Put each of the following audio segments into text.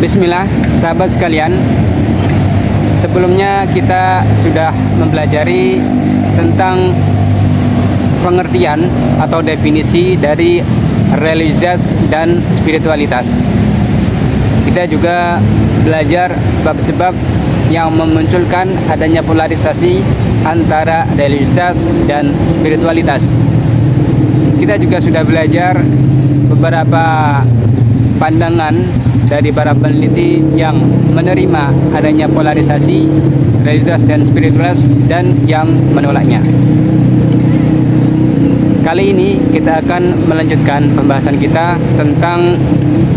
Bismillah, sahabat sekalian. Sebelumnya kita sudah mempelajari tentang pengertian atau definisi dari religius dan spiritualitas. Kita juga belajar sebab-sebab yang memunculkan adanya polarisasi antara religius dan spiritualitas. Kita juga sudah belajar beberapa pandangan dari para peneliti yang menerima adanya polarisasi religius dan spiritualitas dan yang menolaknya. Kali ini kita akan melanjutkan pembahasan kita tentang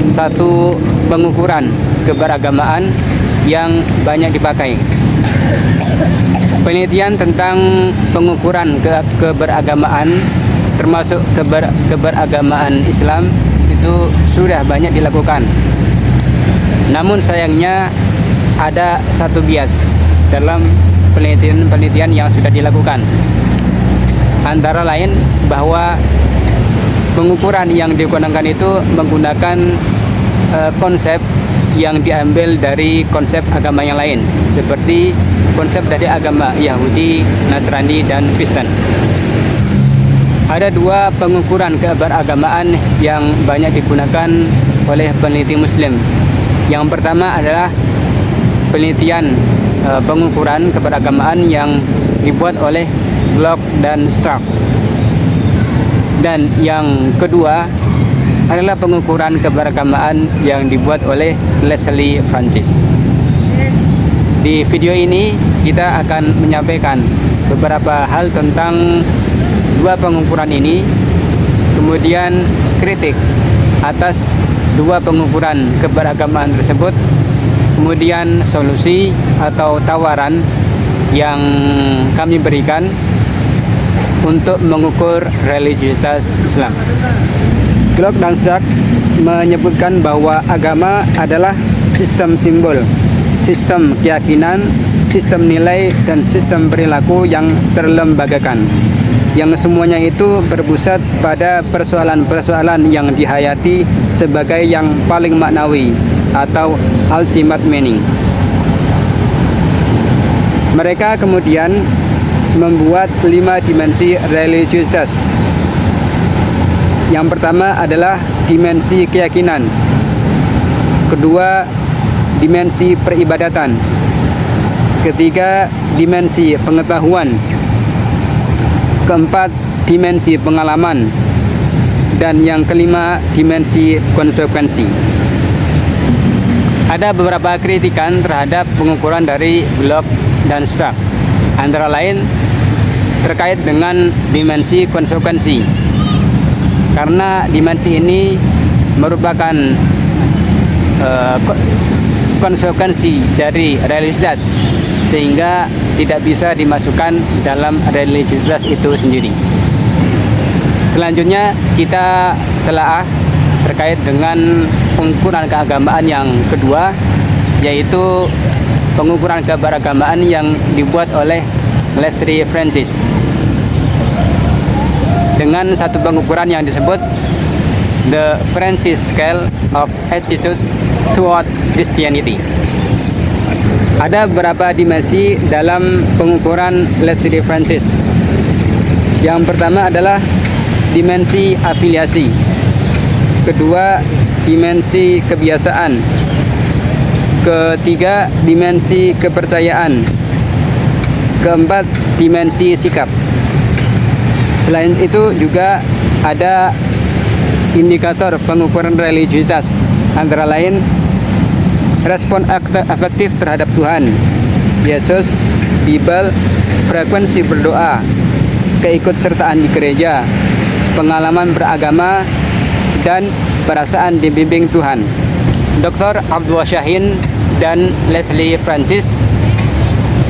satu pengukuran keberagamaan yang banyak dipakai. Penelitian tentang pengukuran keberagamaan termasuk keberagamaan Islam itu sudah banyak dilakukan. Namun sayangnya ada satu bias dalam penelitian yang sudah dilakukan. Antara lain bahwa pengukuran yang digunakan itu menggunakan konsep yang diambil dari konsep agama yang lain, seperti konsep dari agama Yahudi, Nasrani, dan Kristen. Ada dua pengukuran keberagamaan yang banyak digunakan oleh peneliti Muslim. Yang pertama adalah penelitian pengukuran keberagamaan yang dibuat oleh Glock dan Stark. Dan yang kedua adalah pengukuran keberagamaan yang dibuat oleh Leslie Francis. Di video ini kita akan menyampaikan beberapa hal tentang dua pengukuran ini, kemudian kritik atas dua pengukuran keberagamaan tersebut, kemudian solusi atau tawaran yang kami berikan untuk mengukur religiusitas Islam. Glock dan Stark menyebutkan bahwa agama adalah sistem simbol, sistem keyakinan, sistem nilai, dan sistem perilaku yang terlembagakan, yang semuanya itu berpusat pada persoalan-persoalan yang dihayati sebagai yang paling maknawi atau ultimate meaning. Mereka kemudian membuat 5 dimensi religiusitas. Yang pertama adalah dimensi keyakinan, kedua dimensi peribadatan, ketiga dimensi pengetahuan, keempat dimensi pengalaman, dan yang kelima dimensi konsekuensi. Ada beberapa kritikan terhadap pengukuran dari Glock dan Stark, antara lain terkait dengan dimensi konsekuensi, karena dimensi ini merupakan konsekuensi dari religiusitas, sehingga tidak bisa dimasukkan dalam religiusitas itu sendiri. Selanjutnya kita telaah terkait dengan pengukuran keagamaan yang kedua, yaitu pengukuran keberagamaan yang dibuat oleh Leslie Francis dengan satu pengukuran yang disebut The Francis Scale of Attitude Toward Christianity. Ada beberapa dimensi dalam pengukuran Leslie Francis. Yang pertama adalah dimensi afiliasi, kedua dimensi kebiasaan, ketiga dimensi kepercayaan, keempat dimensi sikap. Selain itu juga ada indikator pengukuran religiusitas, antara lain respon efektif terhadap Tuhan, Yesus, Bible, frekuensi berdoa, keikutsertaan di gereja, pengalaman beragama, dan perasaan dibimbing Tuhan. Dr. Abdul Syahin dan Leslie Francis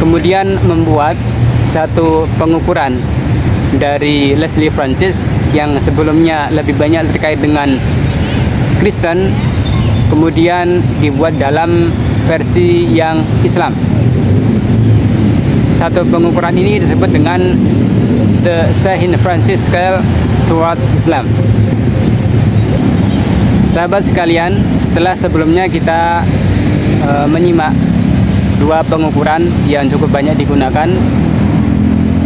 kemudian membuat satu pengukuran dari Leslie Francis yang sebelumnya lebih banyak terkait dengan Kristen, kemudian dibuat dalam versi yang Islam. Satu pengukuran ini disebut dengan The Saint Francis Scale Toward Islam. Sahabat sekalian, Setelah sebelumnya kita menyimak dua pengukuran yang cukup banyak digunakan,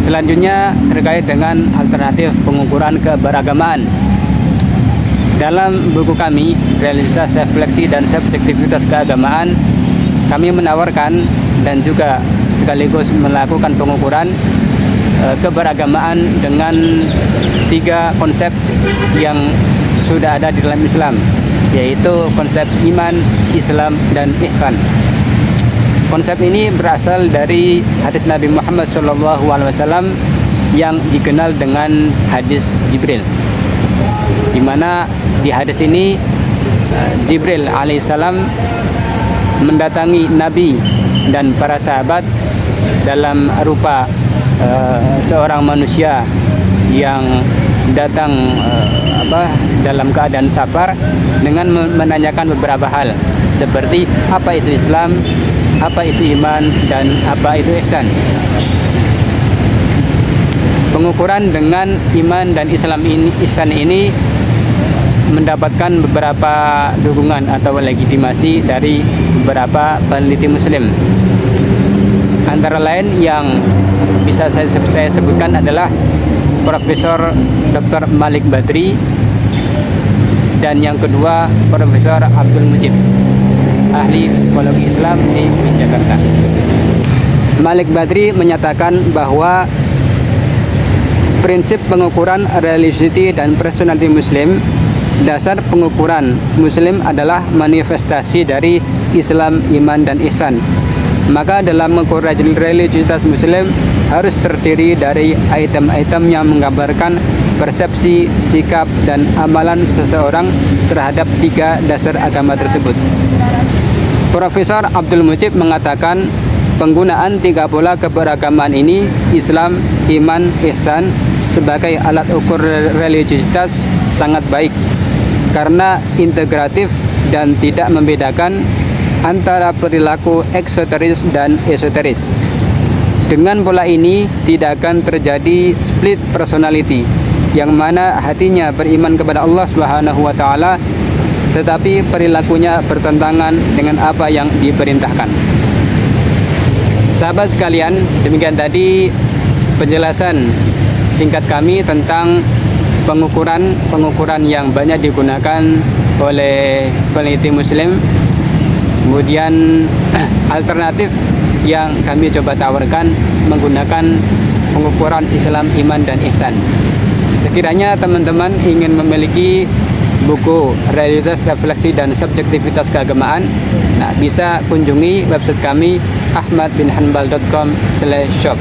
selanjutnya terkait dengan alternatif pengukuran keberagamaan. Dalam buku kami, Realitas, Refleksi, dan Subjektivitas Keagamaan, kami menawarkan dan juga sekaligus melakukan pengukuran keberagamaan dengan 3 konsep yang sudah ada di dalam Islam, yaitu konsep iman, Islam, dan ihsan. Konsep ini berasal dari hadis Nabi Muhammad SAW yang dikenal dengan hadis Jibril, di mana di hadis ini Jibril alaihissalam mendatangi Nabi dan para sahabat dalam rupa seorang manusia yang datang dalam keadaan safar dengan menanyakan beberapa hal seperti apa itu Islam, apa itu iman, dan apa itu ihsan. Pengukuran dengan iman dan ihsan ini mendapatkan beberapa dukungan atau legitimasi dari beberapa peneliti Muslim. Antara lain yang bisa saya sebutkan adalah Profesor Dr. Malik Badri, dan yang kedua Profesor Abdul Mujib, ahli psikologi Islam di Jakarta. Malik Badri menyatakan bahwa prinsip pengukuran religiosity dan personality Muslim, dasar pengukuran Muslim adalah manifestasi dari Islam, iman, dan ihsan. Maka dalam mengukur religiositas Muslim harus terdiri dari item-item yang menggambarkan persepsi, sikap, dan amalan seseorang terhadap 3 dasar agama tersebut. Profesor Abdul Mujib mengatakan penggunaan 3 pola keberagaman ini, Islam, iman, ihsan, sebagai alat ukur religiositas sangat baik karena integratif dan tidak membedakan antara perilaku eksoteris dan esoteris. Dengan pola ini tidak akan terjadi split personality, yang mana hatinya beriman kepada Allah Subhanahu wa taala tetapi perilakunya bertentangan dengan apa yang diperintahkan. Sahabat sekalian, demikian tadi penjelasan singkat kami tentang pengukuran yang banyak digunakan oleh peneliti Muslim, kemudian alternatif yang kami coba tawarkan menggunakan pengukuran Islam, iman, dan ihsan. Sekiranya teman-teman ingin memiliki buku Realitas, Refleksi, dan Subjektivitas Keagamaan, bisa kunjungi website kami ahmadbinhanbal.com/shop.